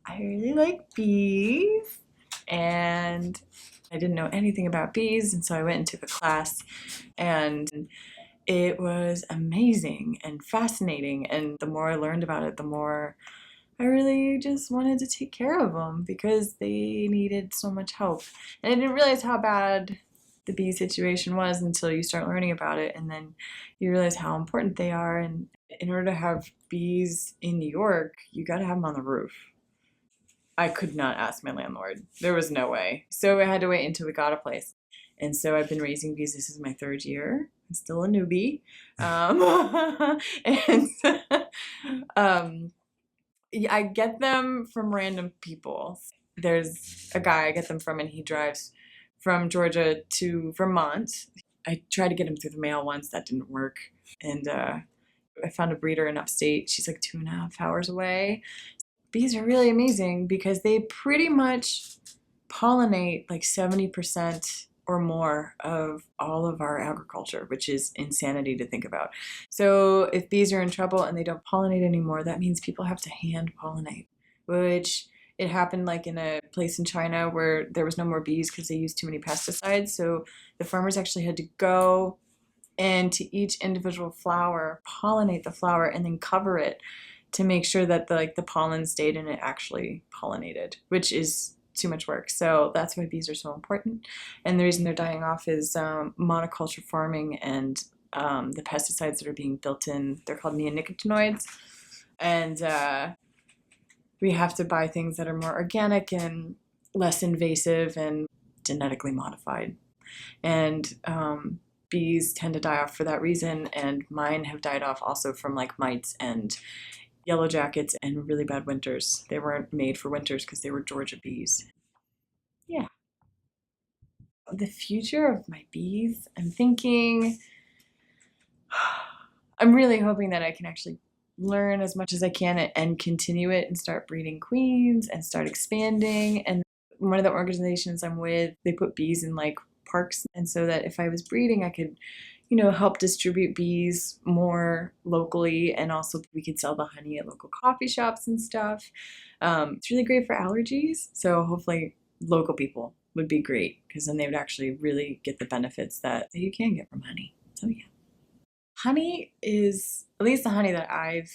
I really like bees, and I didn't know anything about bees, and so I went and took a class, and it was amazing and fascinating. And the more I learned about it, the more I really just wanted to take care of them because they needed so much help. And I didn't realize how bad the bee situation was until you start learning about it, and then you realize how important they are. And in order to have bees in New York, you got to have them on the roof. I could not ask my landlord. There was no way. So I had to wait until we got a place. And so I've been raising bees. This is my third year. I'm still a newbie. And yeah, I get them from random people. There's a guy I get them from, and he drives from Georgia to Vermont. I tried to get him through the mail once. That didn't work. And I found a breeder in upstate. She's like 2.5 hours away. Bees are really amazing because they pretty much pollinate like 70% or more of all of our agriculture, which is insanity to think about. So if bees are in trouble and they don't pollinate anymore, that means people have to hand pollinate, which it happened like in a place in China where there was no more bees because they used too many pesticides. So the farmers actually had to go and to each individual flower, pollinate the flower and then cover it to make sure that the pollen stayed and it actually pollinated, which is too much work. So that's why bees are so important. And the reason they're dying off is monoculture farming and the pesticides that are being built in. They're called neonicotinoids. And we have to buy things that are more organic and less invasive and genetically modified. And bees tend to die off for that reason. And mine have died off also from like mites and yellow jackets and really bad winters. They weren't made for winters because they were Georgia bees. Yeah. The future of my bees, I'm thinking, I'm really hoping that I can actually learn as much as I can and continue it and start breeding queens and start expanding. And one of the organizations I'm with, they put bees in like parks. And so that if I was breeding, I could help distribute bees more locally, and also we could sell the honey at local coffee shops and stuff. It's really great for allergies, so hopefully local people would be great because then they would actually really get the benefits that you can get from honey. So yeah. Honey is, at least the honey that I've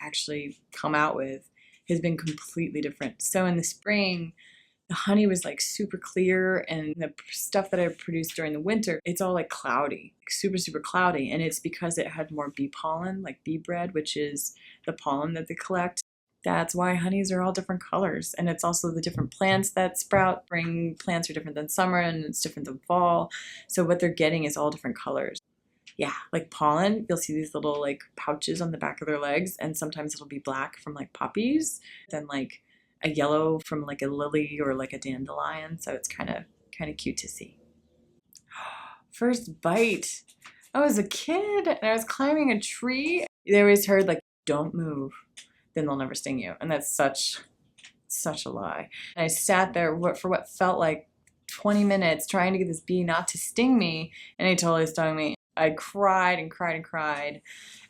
actually come out with, has been completely different. So in the spring, the honey was like super clear, and the stuff that I produced during the winter, it's all like cloudy, like super, super cloudy. And it's because it had more bee pollen, like bee bread, which is the pollen that they collect. That's why honeys are all different colors. And it's also the different plants that sprout. Spring plants are different than summer, and it's different than fall. So what they're getting is all different colors. Yeah, like pollen, you'll see these little like pouches on the back of their legs, and sometimes it'll be black from like poppies, then like a yellow from like a lily or like a dandelion. So it's kind of cute to see. First bite. I was a kid and I was climbing a tree. They always heard like, don't move, then they'll never sting you. And that's such a lie. And I sat there for what felt like 20 minutes trying to get this bee not to sting me, and it totally stung me. I cried and cried and cried.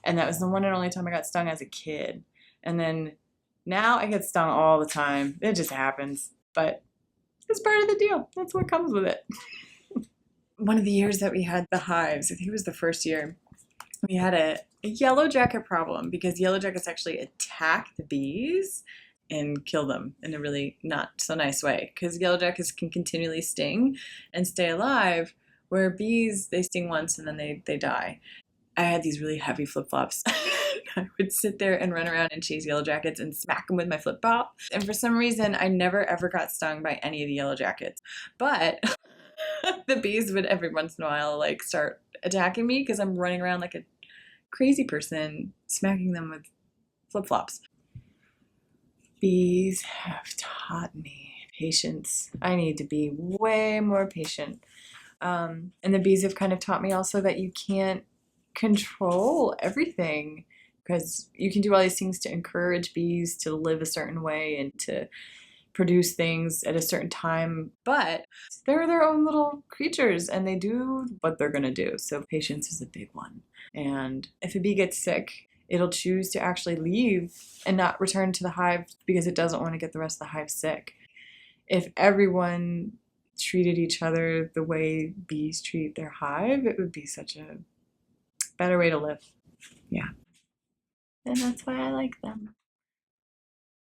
And that was the one and only time I got stung as a kid. And then now I get stung all the time. It just happens. But it's part of the deal. That's what comes with it. One of the years that we had the hives, I think it was the first year, we had a yellow jacket problem because yellow jackets actually attack the bees and kill them in a really not so nice way, because yellow jackets can continually sting and stay alive, where bees, they sting once and then they die. I had these really heavy flip-flops. I would sit there and run around and chase yellow jackets and smack them with my flip-flop. And for some reason, I never ever got stung by any of the yellow jackets. But the bees would every once in a while like start attacking me because I'm running around like a crazy person, smacking them with flip-flops. Bees have taught me patience. I need to be way more patient. And the bees have kind of taught me also that you can't control everything, because you can do all these things to encourage bees to live a certain way and to produce things at a certain time, but they're their own little creatures and they do what they're going to do. So patience is a big one. And if a bee gets sick, it'll choose to actually leave and not return to the hive because it doesn't want to get the rest of the hive sick. If everyone treated each other the way bees treat their hive, it would be such a better way to live. Yeah. And that's why I like them.